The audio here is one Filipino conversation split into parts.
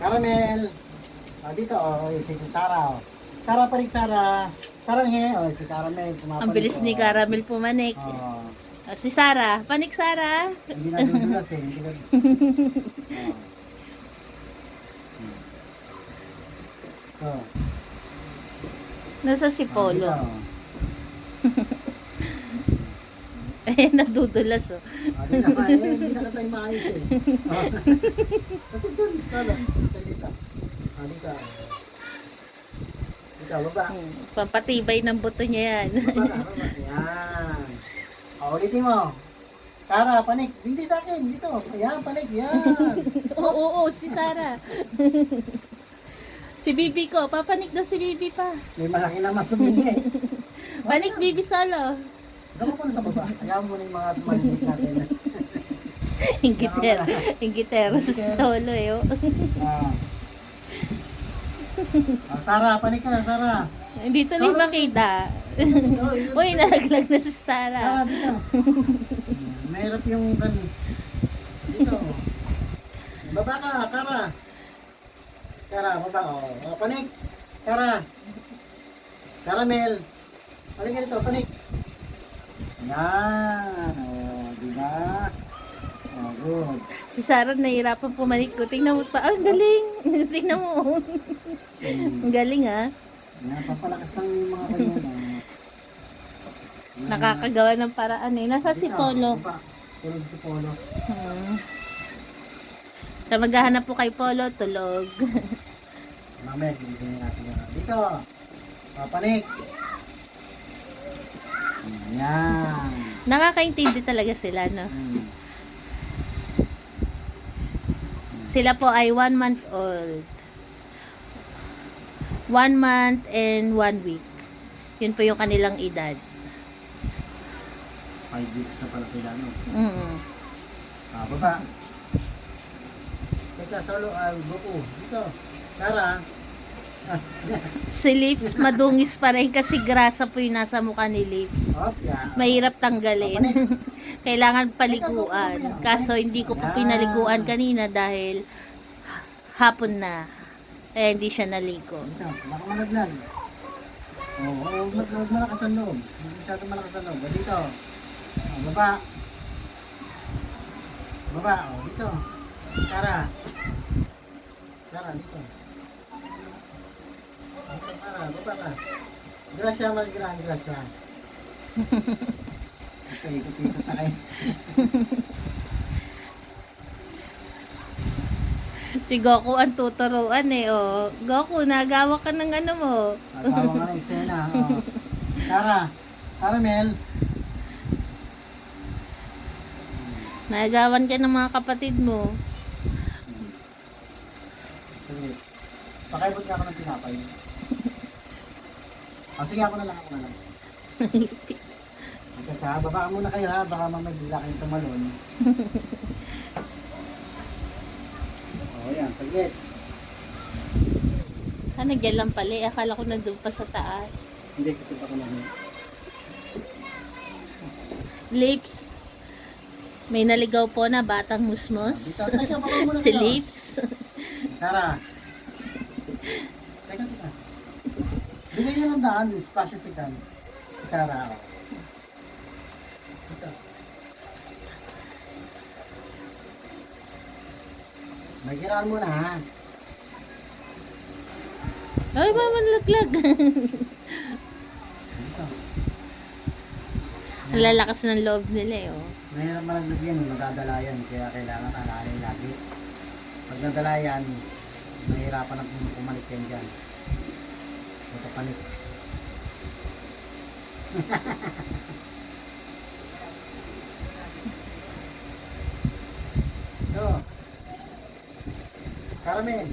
Caramel. Dito, si Sarah. Sarah pa rin, Sarah. Sarah he, si Caramel. Ang bilis ni Caramel pumanik. Si Sarah. Panik, Sarah. Hindi na dudulas eh. Hindi na... Nasa si Polo. Ayan, nadudulas oh. Hindi na tayo maayos eh. Kasi dun, sana. Dito. Dito. Dito, baba. Pampatibay ng buto niya yan. Baba. Ayan. Ulitin mo. Tara, panik. Hindi sa akin. Dito. Ayan, panik. Yan. Oo, si Sarah. Si Bibi ko. Papanik daw si Bibi pa. May malaki naman sumingi eh. Panik, Bibi solo. Gawin ko na sa baba. Ayaw mo na yung mga maliliit natin. Ingitero sa solo eh. Oh. Sarah, panik ka na, Sarah. Dito rin makita. Uy, nalaglag na si Sarah. Sarah, dito. Mahirap yung dito. Baba ka, Kara. Kara, baba. Panik. Kara. Caramel. Panik ka dito, panik. Yan. Diba? Good. Si Sarah nahihirapan pumanik ko. Tingnan mo pa. Ang galing. Tingnan mo. Ang galing ah. Yan, papalakas lang yung mga kanyo. Nakakagawa ng paraan eh. Nasa si Polo. Tulog si Polo. Sa maghahanap po kay Polo, tulog. Mamaya, bibigyan natin yan. Dito. Papanik. Yan. Nakakaintindi talaga sila, no? Sila po ay 1 month old. 1 month and 1 week. Yun po yung kanilang edad. 5 weeks na pala sila, no? Baba. Teka, solo, Goku. Dito. Tara. Si Lips, madungis pa rin kasi grasa po yung nasa mukha ni Lips. Yeah. Mahirap tanggalin. Kailangan paliguan. Kaso hindi ko po pinaliguan kanina dahil hapon na. Kaya hindi siya naligo. Dito, baka malaglag. Huwag malakas ang loob. Hindi masyado malakas ang loob. Dito. Baba. Baba. Dito. Tara. Tara, dito. Dito, tara. Baba ka. Grasya, grasya. Ikot-ikot na kayo. Si Goku ang tuturuan eh, oh. Goku, nagawa ka ng ano mo. Nagawa nga ng eksena. Tara. Caramel. Nagawan ka ng mga kapatid mo. Sige. Pakaibot ka ako ng tinapay. Sige, ako na lang. Teka, baba muna kayo ha. Baka mamagila kayong tumalon. Yan, saglit. Nagyan lang pala eh. Akala ko nandun pa sa taas. Hindi, kasi pa ko lang. Lips. May naligaw po na batang musmos. Teka, baba muna Si kayo. Lips. Tara. Teka. Bigay niyo ng daan, espasyo si Kan. Tara. Ito. Magiraan mo na ha. Ay, mamanlaglag. Ito. Ang lalakas ng loob nila eh. Oh. Mahirap malaglag yan, magdadala yan. Kaya kailangan alalay lagi. Pag nadala yan, mahirapan na pumanik yan dyan. Ito panik. Ito. Caramel.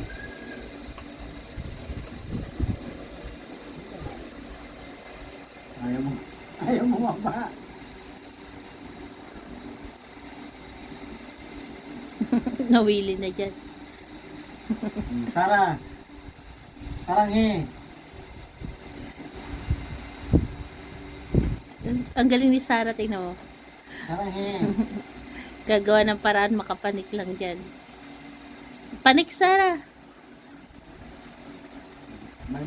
Ayaw mo mama. Nawili na dyan. Sarah. Saranghe. Ang galing ni Sarah, tingnan mo. Saranghe. Gagawa ng paraan makapanik lang dyan. Panik, Sarah. May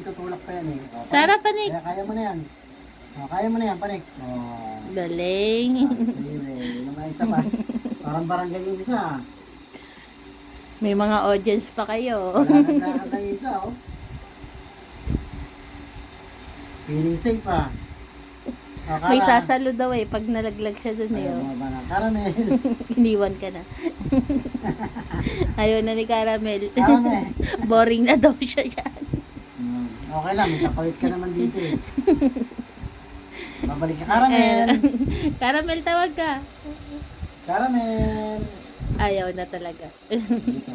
tutulak pa yan eh. O, Panik. Sarap, Panik. Kaya mo na yan. O, kaya mo na yan, Panik. O, Galing. sige, yung mga isa pa. Parang barangay yung isa. May mga audience pa kayo. Lakad na yung isa, oh. Feeling safe, ah. O, May Kara. sasalo daw eh pag nalaglag siya dun eh. Ayaw Oh. mo ba na? Caramel. Iniwan ka na. Ayaw na ni Caramel. Caramel. Boring na daw siya yan. Okay lang, may kapalit ka naman dito eh. Babalik ka, Caramel. Caramel, tawag ka. Caramel. Ayaw na talaga. Dito.